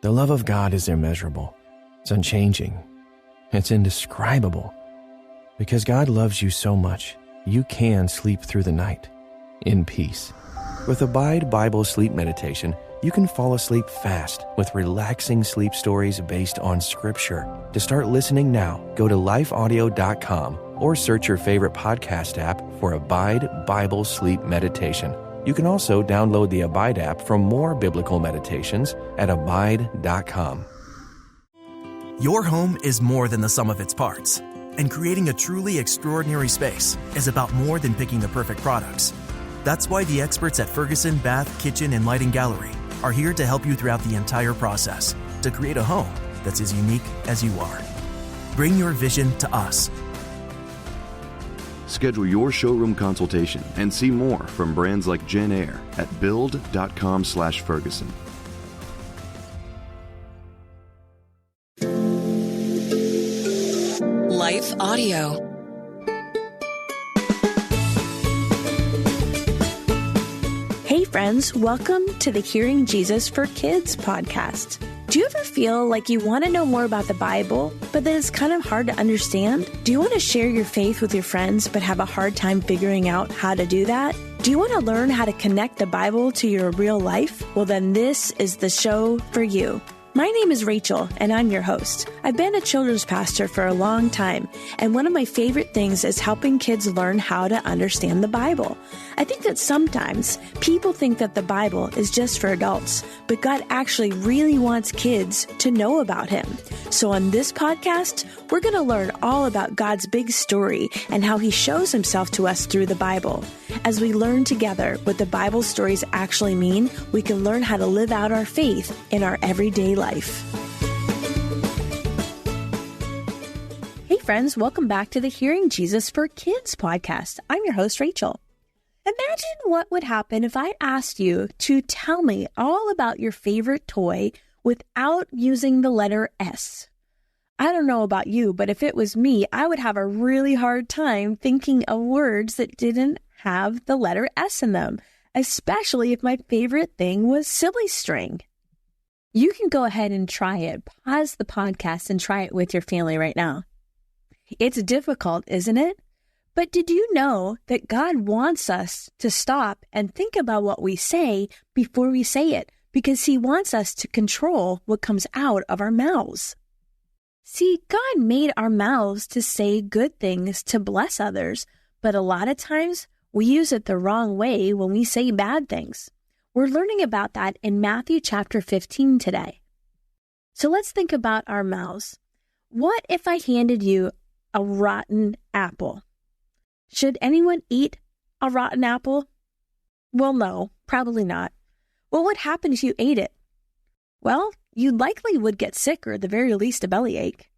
The love of God is immeasurable. It's unchanging. It's indescribable. Because God loves you so much, you can sleep through the night in peace. With Abide Bible Sleep Meditation, you can fall asleep fast with relaxing sleep stories based on Scripture. To start listening now, go to lifeaudio.com or search your favorite podcast app for Abide Bible Sleep Meditation. You can also download the Abide app for more biblical meditations at abide.com. Your home is more than the sum of its parts, and creating a truly extraordinary space is about more than picking the perfect products. That's why the experts at Ferguson Bath, Kitchen, and Lighting Gallery are here to help you throughout the entire process to create a home that's as unique as you are. Bring your vision to us. Schedule your showroom consultation and see more from brands like Jen Air at build.com/Ferguson. Life Audio. Hey friends, welcome to the Hearing Jesus for Kids podcast. Do you ever feel like you want to know more about the Bible, but then it's kind of hard to understand? Do you want to share your faith with your friends, but have a hard time figuring out how to do that? Do you want to learn how to connect the Bible to your real life? Well, then this is the show for you. My name is Rachel, and I'm your host. I've been a children's pastor for a long time, and one of my favorite things is helping kids learn how to understand the Bible. I think that sometimes people think that the Bible is just for adults, but God actually really wants kids to know about Him. So on this podcast, we're going to learn all about God's big story and how He shows Himself to us through the Bible. As we learn together what the Bible stories actually mean, we can learn how to live out our faith in our everyday life. Hey friends, welcome back to the Hearing Jesus for Kids podcast. I'm your host, Rachel. Imagine what would happen if I asked you to tell me all about your favorite toy without using the letter S. I don't know about you, but if it was me, I would have a really hard time thinking of words that didn't have the letter S in them, especially if my favorite thing was silly string. You can go ahead and try it. Pause the podcast and try it with your family right now. It's difficult, isn't it? But did you know that God wants us to stop and think about what we say before we say it? Because He wants us to control what comes out of our mouths. See, God made our mouths to say good things, to bless others, but a lot of times we use it the wrong way when we say bad things. We're learning about that in Matthew chapter 15 today. So let's think about our mouths. What if I handed you a rotten apple? Should anyone eat a rotten apple? Well, no, probably not. Well, what happened if you ate it? Well, you likely would get sick or at the very least a bellyache.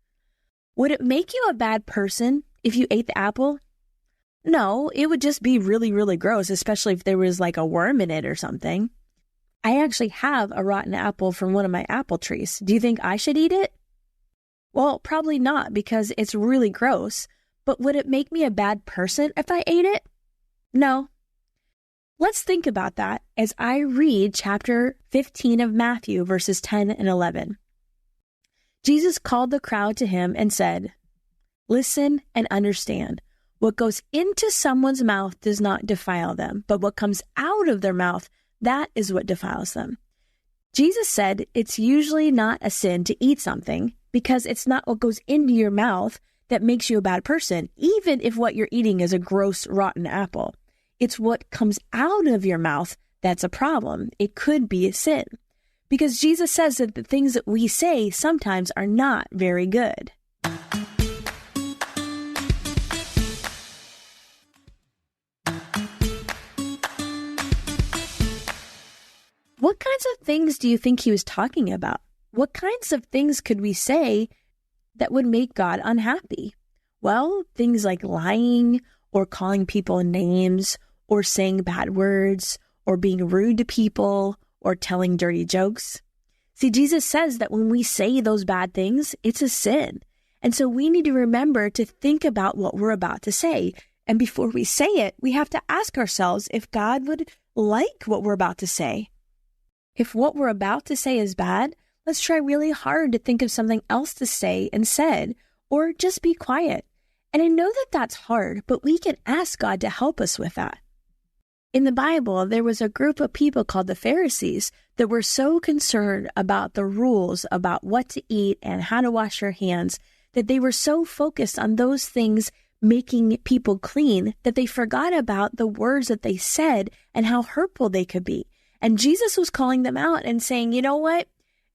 Would it make you a bad person if you ate the apple? No, it would just be really, really gross, especially if there was like a worm in it or something. I actually have a rotten apple from one of my apple trees. Do you think I should eat it? Well, probably not because it's really gross. But would it make me a bad person if I ate it? No. Let's think about that as I read chapter 15 of Matthew, verses 10 and 11. Jesus called the crowd to Him and said, "Listen and understand. What goes into someone's mouth does not defile them, but what comes out of their mouth, that is what defiles them." Jesus said it's usually not a sin to eat something because it's not what goes into your mouth that makes you a bad person, even if what you're eating is a gross, rotten apple. It's what comes out of your mouth that's a problem. It could be a sin. Because Jesus says that the things that we say sometimes are not very good. What kinds of things do you think He was talking about? What kinds of things could we say that would make God unhappy? Well, things like lying or calling people names or saying bad words or being rude to people or telling dirty jokes. See, Jesus says that when we say those bad things, it's a sin. And so we need to remember to think about what we're about to say. And before we say it, we have to ask ourselves if God would like what we're about to say. If what we're about to say is bad, Let's try really hard to think of something else to say instead, or just be quiet. And I know that that's hard, but we can ask God to help us with that. In the Bible, there was a group of people called the Pharisees that were so concerned about the rules about what to eat and how to wash your hands that they were so focused on those things making people clean that they forgot about the words that they said and how hurtful they could be. And Jesus was calling them out and saying, you know what?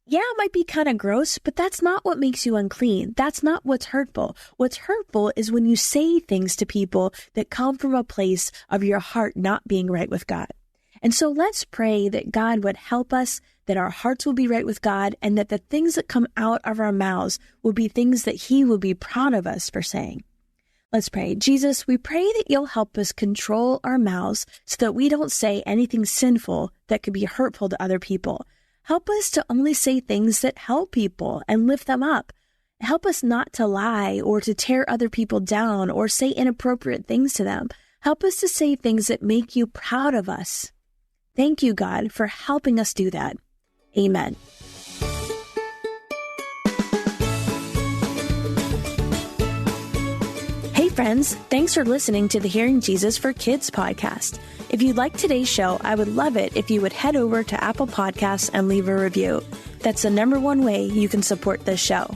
Yeah, it might be kind of gross, but that's not what makes you unclean. That's not what's hurtful. What's hurtful is when you say things to people that come from a place of your heart not being right with God. And so let's pray that God would help us, that our hearts will be right with God, and that the things that come out of our mouths will be things that He will be proud of us for saying. Let's pray. Jesus, we pray that you'll help us control our mouths so that we don't say anything sinful that could be hurtful to other people. Help us to only say things that help people and lift them up. Help us not to lie or to tear other people down or say inappropriate things to them. Help us to say things that make you proud of us. Thank you, God, for helping us do that. Amen. Hey friends, thanks for listening to the Hearing Jesus for Kids podcast. If you liked today's show, I would love it if you would head over to Apple Podcasts and leave a review. That's the number one way you can support this show.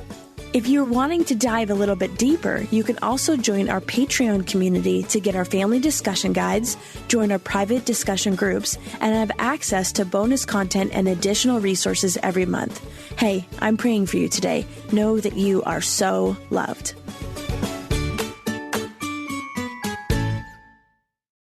If you're wanting to dive a little bit deeper, you can also join our Patreon community to get our family discussion guides, join our private discussion groups, and have access to bonus content and additional resources every month. Hey, I'm praying for you today. Know that you are so loved.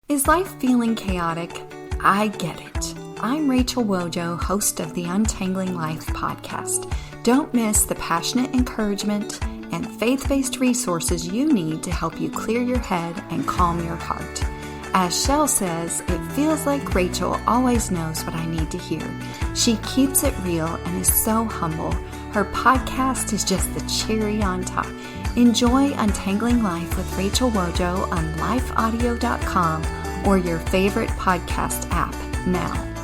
Is life feeling chaotic? I get it. I'm Rachel Wojo, host of the Untangling Life podcast. Don't miss the passionate encouragement and faith-based resources you need to help you clear your head and calm your heart. As Shell says, it feels like Rachel always knows what I need to hear. She keeps it real and is so humble. Her podcast is just the cherry on top. Enjoy Untangling Life with Rachel Wojo on lifeaudio.com or your favorite podcast app now.